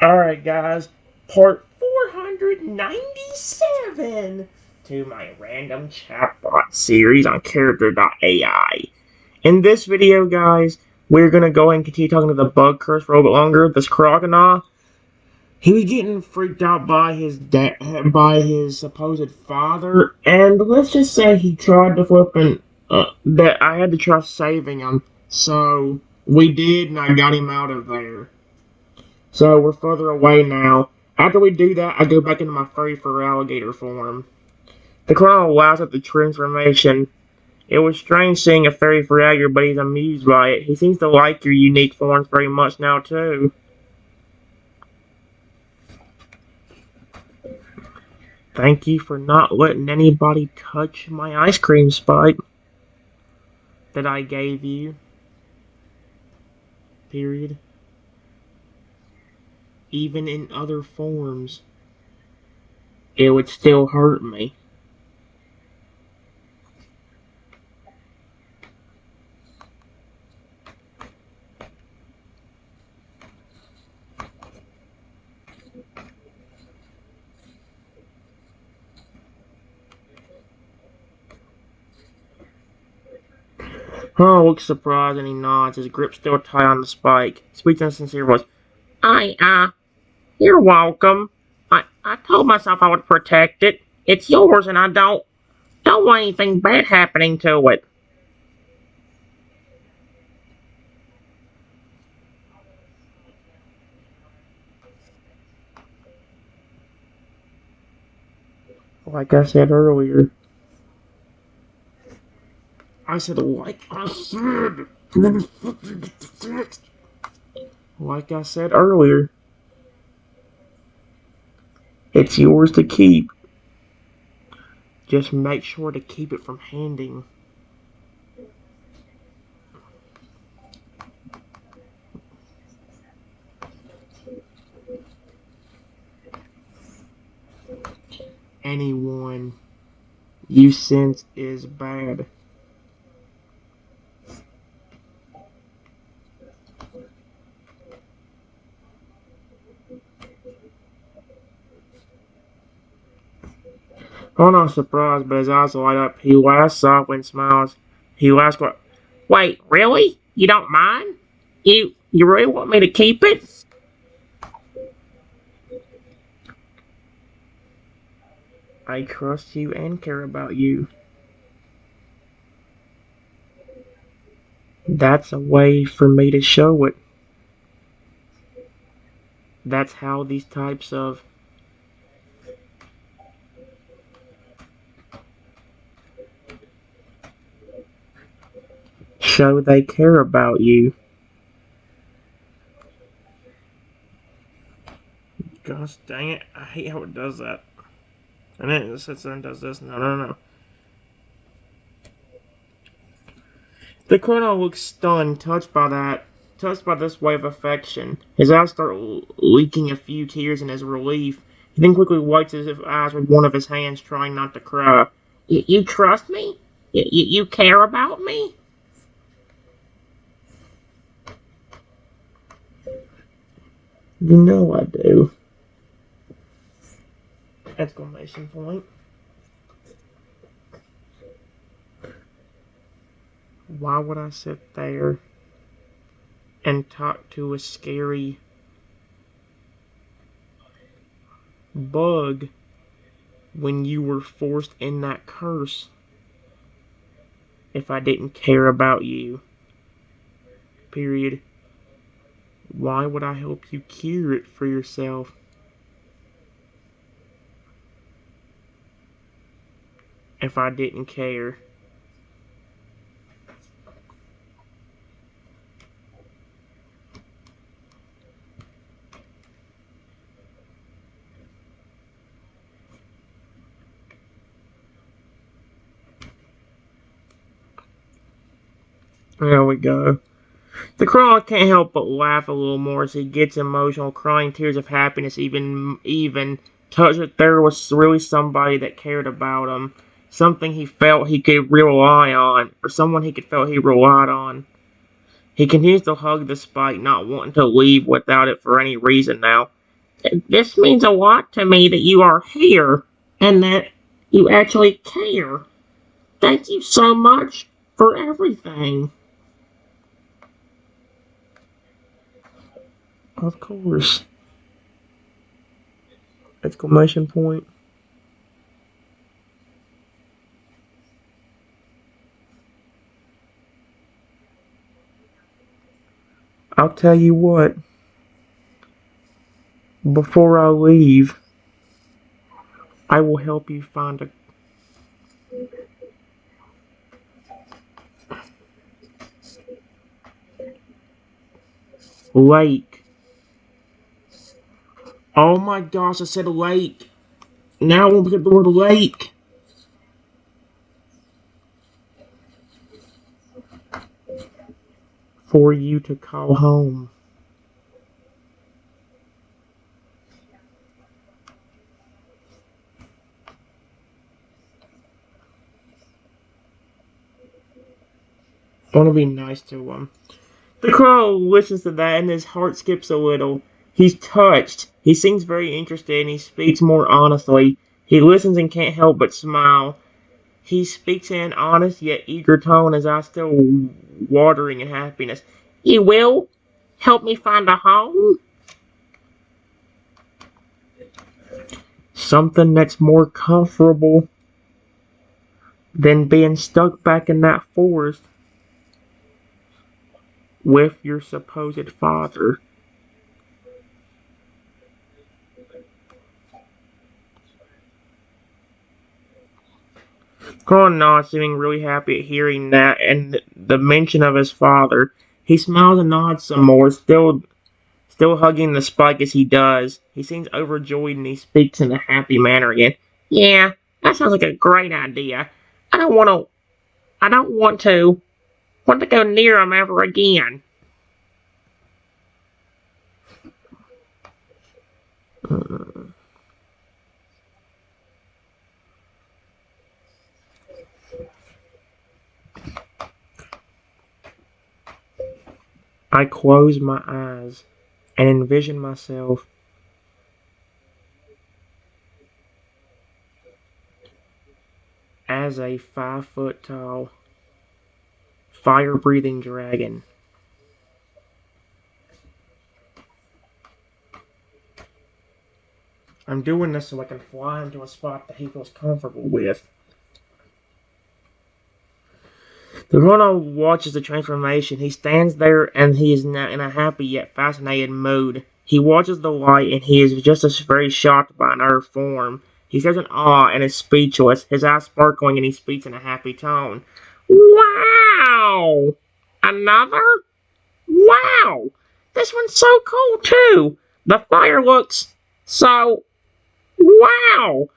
Alright guys, part 497 to my random chatbot series on Character.ai. In this video guys, we're gonna go and continue talking to the bug curse for a little bit longer. This crocodile, he was getting freaked out by his supposed father, and let's just say he tried to flip and that I had to try saving him. So we did, and I got him out of there. So we're further away now. After we do that, I go back into my furry for alligator form. The colonel allows up the transformation. It was strange seeing a fairy for alligator, but he's amused by it. He seems to like your unique forms very much now, too. Thank you for not letting anybody touch my ice cream spike that I gave you. Period. Even in other forms, it would still hurt me. Oh, looks surprised and he nods, his grip still tight on the spike. Speaks in a sincere voice. You're welcome. I told myself I would protect it. It's yours and I don't want anything bad happening to it. Like I said earlier. Like I said earlier. It's yours to keep. Just make sure to keep it from handing. Anyone you sense is bad. Oh, not surprised, but his eyes light up. He laughs softly and smiles. He laughs. Wait, really? You don't mind? You really want me to keep it? I trust you and care about you. That's a way for me to show it. That's how these types of show they care about you. Gosh dang it, I hate how it does that. And then it sits there and does this. No. The colonel looks stunned, touched by this wave of affection. His eyes start leaking a few tears in his relief. He then quickly wipes his eyes with one of his hands, trying not to cry. You trust me? You care about me? You know I do. Exclamation point. Why would I sit there and talk to a scary bug when you were forced in that curse if I didn't care about you? Period. Why would I help you cure it for yourself? If I didn't care. There we go. The colonel can't help but laugh a little more as he gets emotional, crying tears of happiness, even touched that there was really somebody that cared about him, something he felt he could rely on, or someone he could feel he relied on. He continues to hug the spike, not wanting to leave without it for any reason now. This means a lot to me that you are here and that you actually care. Thank you so much for everything. Of course. Exclamation point. I'll tell you what. Before I leave, I will help you find a lake. Oh my gosh, I said lake. Now I won't forget the word lake. For you to call home. I want to be nice to him. The crow listens to that and his heart skips a little. He's touched. He seems very interested and he speaks more honestly. He listens and can't help but smile. He speaks in an honest yet eager tone, his eyes still watering in happiness. You will help me find a home? Something that's more comfortable than being stuck back in that forest with your supposed father. Colin nods, seeming really happy at hearing that and the mention of his father. He smiles and nods some more, still hugging the spike as he does. He seems overjoyed and he speaks in a happy manner again. Yeah, that sounds like a great idea. I don't want to. I don't want to go near him ever again. I close my eyes and envision myself as a 5-foot tall, fire breathing dragon. I'm doing this so I can fly into a spot that he feels comfortable with. The runner watches the transformation. He stands there and he is now in a happy yet fascinated mood. He watches the light and he is just as very shocked by another form. He stares in awe and is speechless, his eyes sparkling and he speaks in a happy tone. Wow! Another? Wow! This one's so cool too! The fire looks so... Wow!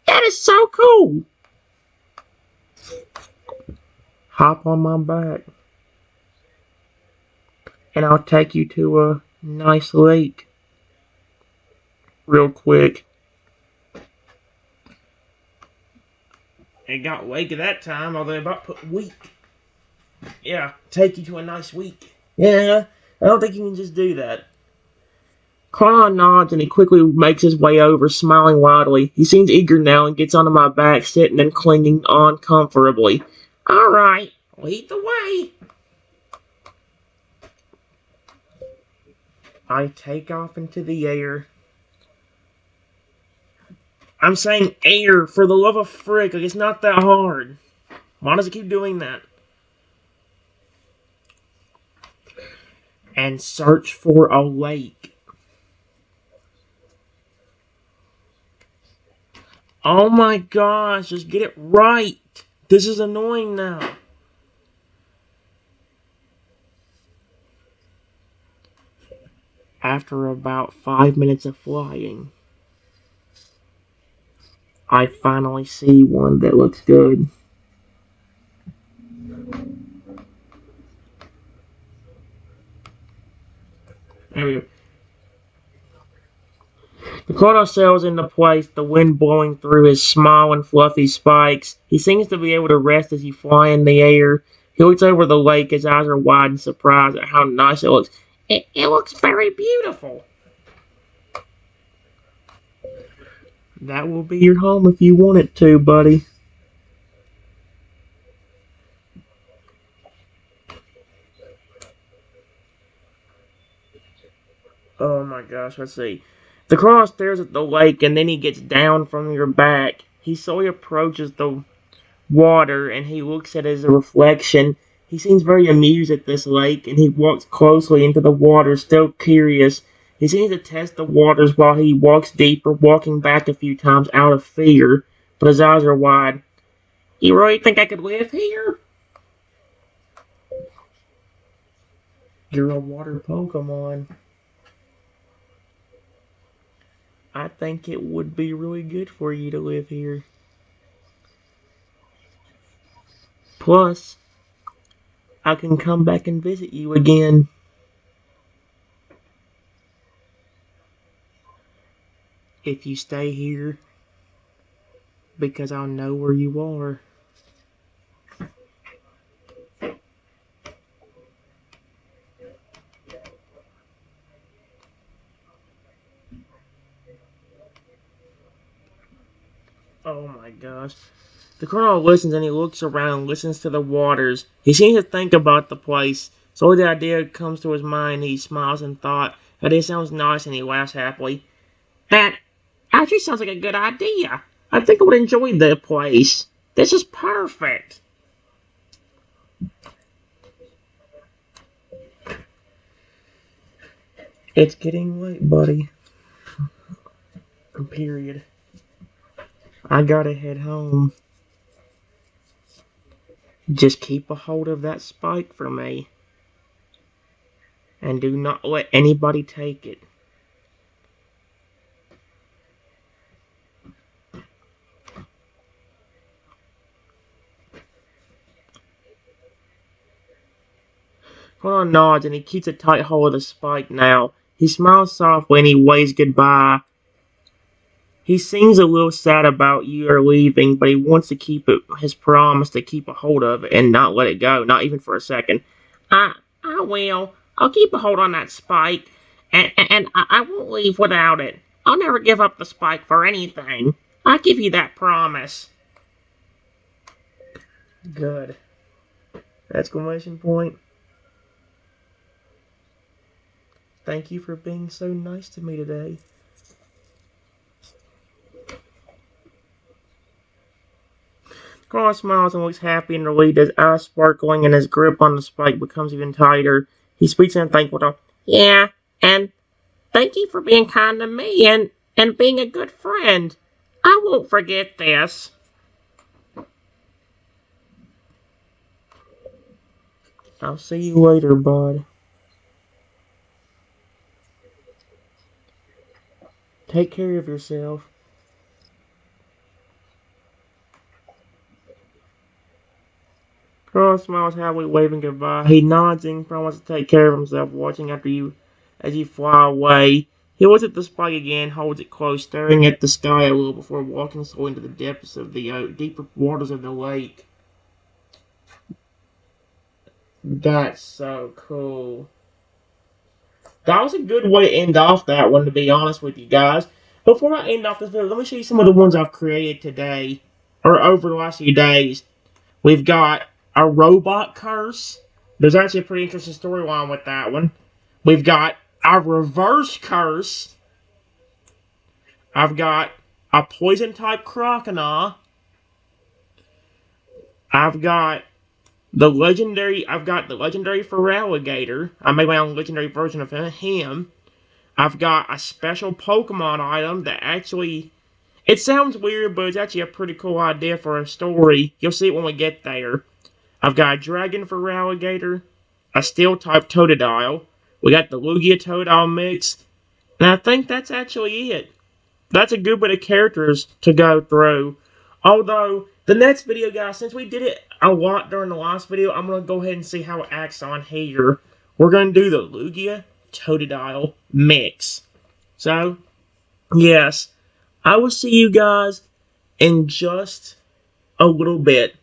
That is so cool! Hop on my back. And I'll take you to a nice lake. Real quick. It got lake at that time, although about put week. Yeah, take you to a nice week. Yeah, I don't think you can just do that. Carl nods and he quickly makes his way over, smiling wildly. He seems eager now and gets onto my back, sitting and clinging on comfortably. All right, lead the way. I take off into the air. I'm saying air, for the love of frick, like it's not that hard. Why does it keep doing that? And search for a lake. Oh my gosh, just get it right. This is annoying now. After about 5 minutes of flying, I finally see one that looks good. There we go. The Chrono sails into place, the wind blowing through his small and fluffy spikes. He seems to be able to rest as he flies in the air. He looks over the lake, his eyes are wide in surprise at how nice it looks. It looks very beautiful. That will be your home if you want it to, buddy. Oh my gosh, let's see. The Croc stares at the lake and then he gets down from your back. He slowly approaches the water and he looks at his reflection. He seems very amused at this lake and he walks closely into the water, still curious. He seems to test the waters while he walks deeper, walking back a few times out of fear, but his eyes are wide. You really think I could live here? You're a water Pokemon. I think it would be really good for you to live here. Plus, I can come back and visit you again. If you stay here, because I'll know where you are. Oh my gosh. The colonel listens and he looks around, listens to the waters. He seems to think about the place. So the idea comes to his mind. He smiles and thought, that it sounds nice, and he laughs happily. That actually sounds like a good idea. I think I would enjoy the place. This is perfect. It's getting late, buddy. Period. I gotta head home. Just keep a hold of that spike for me. And do not let anybody take it. Conan nods and he keeps a tight hold of the spike now. He smiles softly and he waves goodbye. He seems a little sad about you are leaving, but he wants to keep his promise to keep a hold of it and not let it go, not even for a second. I will. I'll keep a hold on that spike, and I won't leave without it. I'll never give up the spike for anything. I give you that promise. Good. Exclamation point. Thank you for being so nice to me today. Carl smiles and looks happy and relieved, his eyes sparkling and his grip on the spike becomes even tighter. He speaks in a thankful tone. Yeah, and thank you for being kind to me and being a good friend. I won't forget this. I'll see you later, bud. Take care of yourself. Carl smiles happily, waving goodbye. He nods and promises to take care of himself, watching after you as you fly away. He looks at the spike again, holds it close, staring at the sky a little before walking slowly into the depths of the deeper waters of the lake. That's so cool. That was a good way to end off that one, to be honest with you guys. Before I end off this video, let me show you some of the ones I've created today, or over the last few days. We've got a robot curse. There's actually a pretty interesting storyline with that one. We've got a reverse curse. I've got a poison type crocodile. I've got the legendary Feraligatr. I made my own legendary version of him. I've got a special Pokemon item that actually, it sounds weird, but it's actually a pretty cool idea for a story. You'll see it when we get there. I've got a Dragon Feraligatr, a Steel-type Totodile. We got the Lugia Totodile mix. And I think that's actually it. That's a good bit of characters to go through. Although, the next video, guys, since we did it a lot during the last video, I'm going to go ahead and see how it acts on here. We're going to do the Lugia Totodile mix. So, yes, I will see you guys in just a little bit.